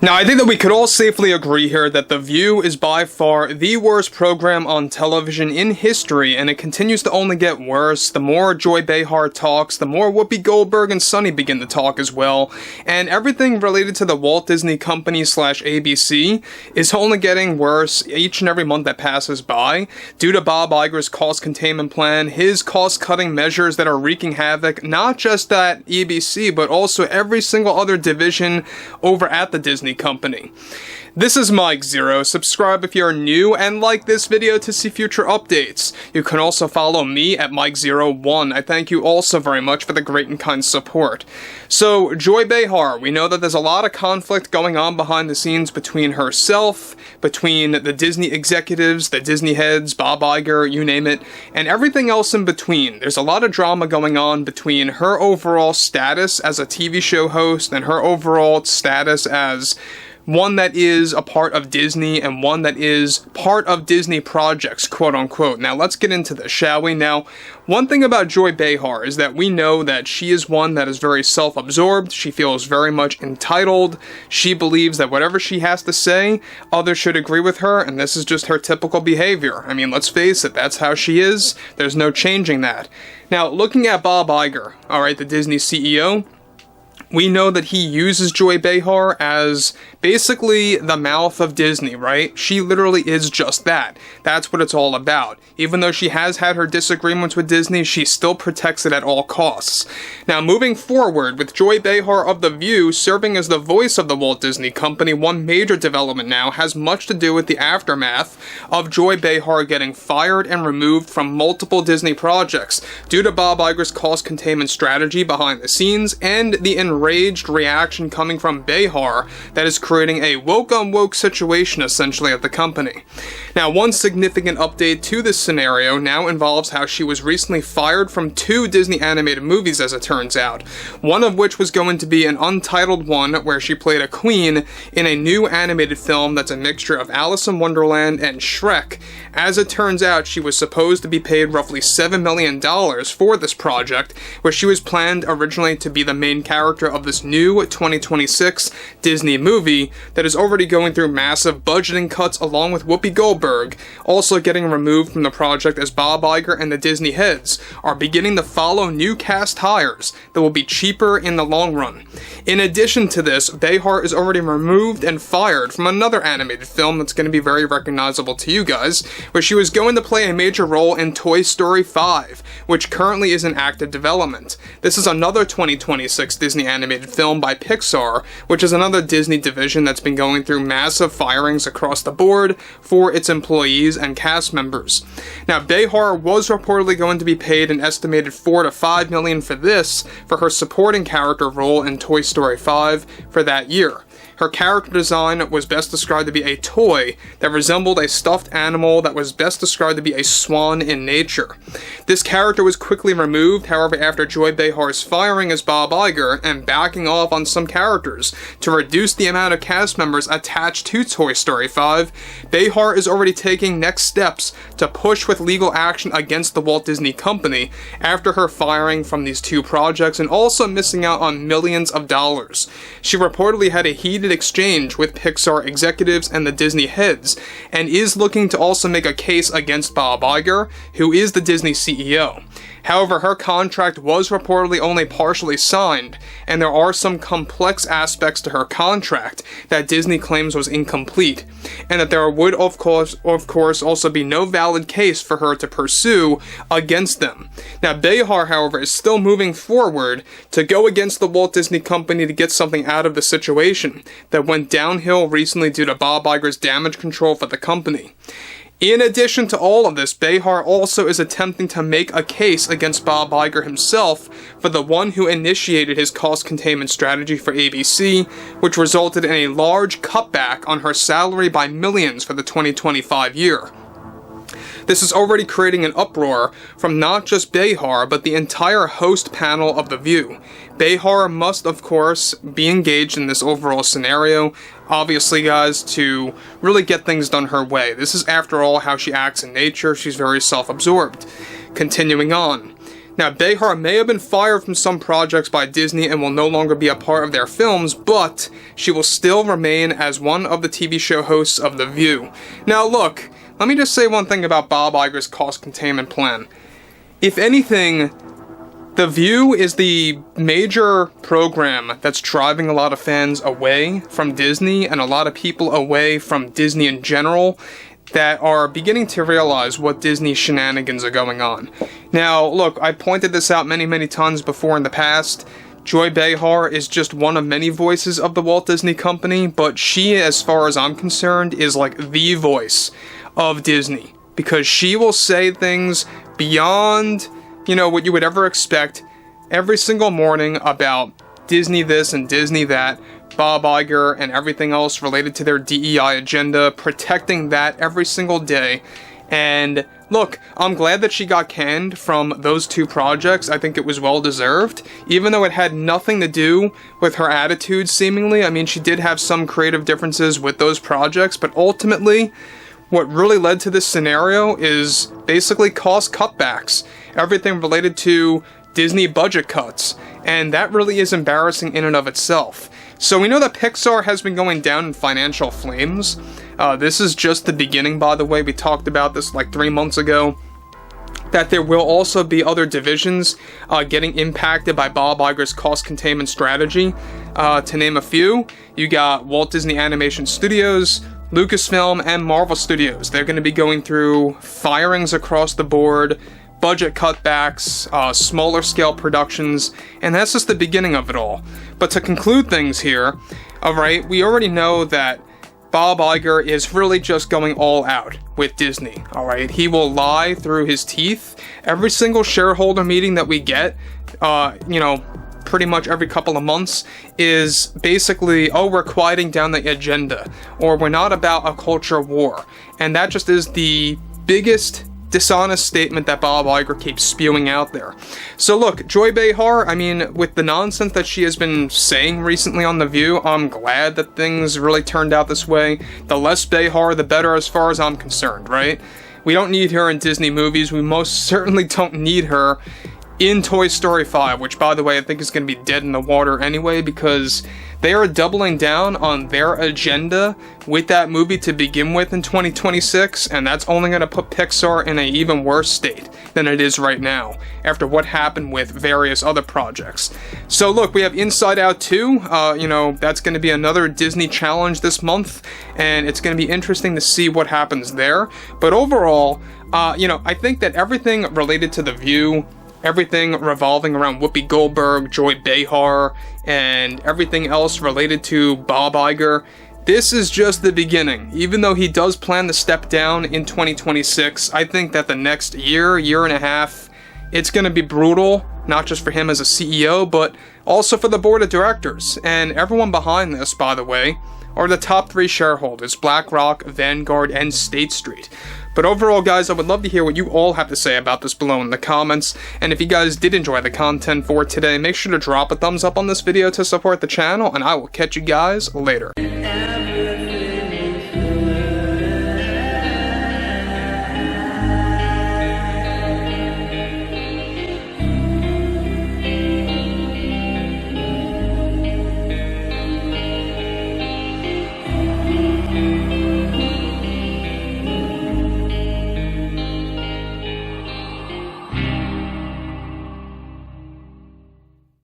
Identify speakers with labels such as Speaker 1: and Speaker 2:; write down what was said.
Speaker 1: Now, I think that we could all safely agree here that The View is by far the worst program on television in history, and it continues to only get worse. The more Joy Behar talks, the more Whoopi Goldberg and Sunny begin to talk as well, and everything related to the Walt Disney Company / ABC is only getting worse each and every month that passes by, due to Bob Iger's cost containment plan, his cost-cutting measures that are wreaking havoc, not just at ABC, but also every single other division over at the Disney Company. This is Mike Zero. Subscribe if you're new and like this video to see future updates. You can also follow me at Mike01. I thank you also very much for the great and kind support. So, Joy Behar, we know that there's a lot of conflict going on behind the scenes between herself, between the Disney executives, the Disney heads, Bob Iger, you name it, and everything else in between. There's a lot of drama going on between her overall status as a TV show host and her overall status as one that is a part of Disney and one that is part of Disney projects, quote unquote. Now let's get into this, shall we? Now, one thing about Joy Behar is that we know that she is one that is very self-absorbed. She feels very much entitled. She believes that whatever she has to say, others should agree with her, and this is just her typical behavior. I mean, let's face it, that's how she is. There's no changing that. Now, looking at Bob Iger, alright, the Disney CEO, we know that he uses Joy Behar as basically the mouth of Disney, right? She literally is just that. That's what it's all about. Even though she has had her disagreements with Disney, she still protects it at all costs. Now, moving forward, with Joy Behar of The View serving as the voice of the Walt Disney Company, one major development now has much to do with the aftermath of Joy Behar getting fired and removed from multiple Disney projects due to Bob Iger's cost containment strategy behind the scenes and the enraged reaction coming from Behar that is creating a woke-on-woke situation essentially at the company. Now, one significant update to this scenario now involves how she was recently fired from 2 Disney animated movies, as it turns out. One of which was going to be an untitled one where she played a queen in a new animated film that's a mixture of Alice in Wonderland and Shrek. As it turns out, she was supposed to be paid roughly $7 million for this project, where she was planned originally to be the main character of this new 2026 Disney movie that is already going through massive budgeting cuts, along with Whoopi Goldberg also getting removed from the project, as Bob Iger and the Disney heads are beginning to follow new cast hires that will be cheaper in the long run. In addition to this, Behar is already removed and fired from another animated film that's going to be very recognizable to you guys, where she was going to play a major role in Toy Story 5, which currently is in active development. This is another 2026 Disney animated film by Pixar, which is another Disney division that's been going through massive firings across the board for its employees and cast members. Now, Behar was reportedly going to be paid an estimated $4 to $5 million for her supporting character role in Toy Story 5 for that year. Her character design was best described to be a toy that resembled a stuffed animal that was best described to be a swan in nature. This character was quickly removed, however, after Joy Behar's firing as Bob Iger and backing off on some characters to reduce the amount of cast members attached to Toy Story 5, Behar is already taking next steps to push with legal action against the Walt Disney Company after her firing from these 2 projects and also missing out on millions of dollars. She reportedly had a heated exchange with Pixar executives and the Disney heads, and is looking to also make a case against Bob Iger, who is the Disney CEO. However, her contract was reportedly only partially signed, and there are some complex aspects to her contract that Disney claims was incomplete, and that there would of course also be no valid case for her to pursue against them. Now, Behar, however, is still moving forward to go against the Walt Disney Company to get something out of the situation that went downhill recently due to Bob Iger's damage control for the company. In addition to all of this, Behar also is attempting to make a case against Bob Iger himself for the one who initiated his cost containment strategy for ABC, which resulted in a large cutback on her salary by millions for the 2025 year. This is already creating an uproar from not just Behar, but the entire host panel of The View. Behar must, of course, be engaged in this overall scenario, obviously, guys, to really get things done her way. This is, after all, how she acts in nature. She's very self-absorbed. Continuing on. Now, Behar may have been fired from some projects by Disney and will no longer be a part of their films, but she will still remain as one of the TV show hosts of The View. Now, look, let me just say one thing about Bob Iger's cost containment plan. If anything, The View is the major program that's driving a lot of fans away from Disney and a lot of people away from Disney in general that are beginning to realize what Disney shenanigans are going on. Now, look, I pointed this out many times before in the past. Joy Behar is just one of many voices of the Walt Disney Company, but she, as far as I'm concerned, is like the voice of Disney, because she will say things beyond, what you would ever expect every single morning about Disney this and Disney that, Bob Iger and everything else related to their DEI agenda, protecting that every single day. And look, I'm glad that she got canned from those two projects. I think it was well deserved, even though it had nothing to do with her attitude, seemingly. I mean, she did have some creative differences with those projects, but ultimately, what really led to this scenario is basically cost cutbacks. Everything related to Disney budget cuts, and that really is embarrassing in and of itself. So we know that Pixar has been going down in financial flames. This is just the beginning, by the way. We talked about this like 3 months ago, that there will also be other divisions getting impacted by Bob Iger's cost containment strategy. To name a few, you got Walt Disney Animation Studios, Lucasfilm, and Marvel Studios. They're going to be going through firings across the board, budget cutbacks, smaller scale productions, and that's just the beginning of it all. But to conclude things here, alright, we already know that Bob Iger is really just going all out with Disney, alright? He will lie through his teeth. Every single shareholder meeting that we get, pretty much every couple of months, is basically, we're quieting down the agenda, or we're not about a culture war. And that just is the biggest dishonest statement that Bob Iger keeps spewing out there. So look, Joy Behar, I mean, with the nonsense that she has been saying recently on The View, I'm glad that things really turned out this way. The less Behar, the better as far as I'm concerned, right? We don't need her in Disney movies. We most certainly don't need her in Toy Story 5, which, by the way, I think is going to be dead in the water anyway, because they are doubling down on their agenda with that movie to begin with in 2026, and that's only going to put Pixar in an even worse state than it is right now, after what happened with various other projects. So look, we have Inside Out 2, that's going to be another Disney challenge this month, and it's going to be interesting to see what happens there. But overall, I think that everything related to The View, everything revolving around Whoopi Goldberg, Joy Behar, and everything else related to Bob Iger, this is just the beginning. Even though he does plan to step down in 2026, I think that the next year and a half, it's going to be brutal, not just for him as a CEO, but also for the board of directors. And everyone behind this, by the way, are the top 3 shareholders: BlackRock, Vanguard, and State Street. But overall, guys, I would love to hear what you all have to say about this below in the comments. And if you guys did enjoy the content for today, make sure to drop a thumbs up on this video to support the channel, and I will catch you guys later.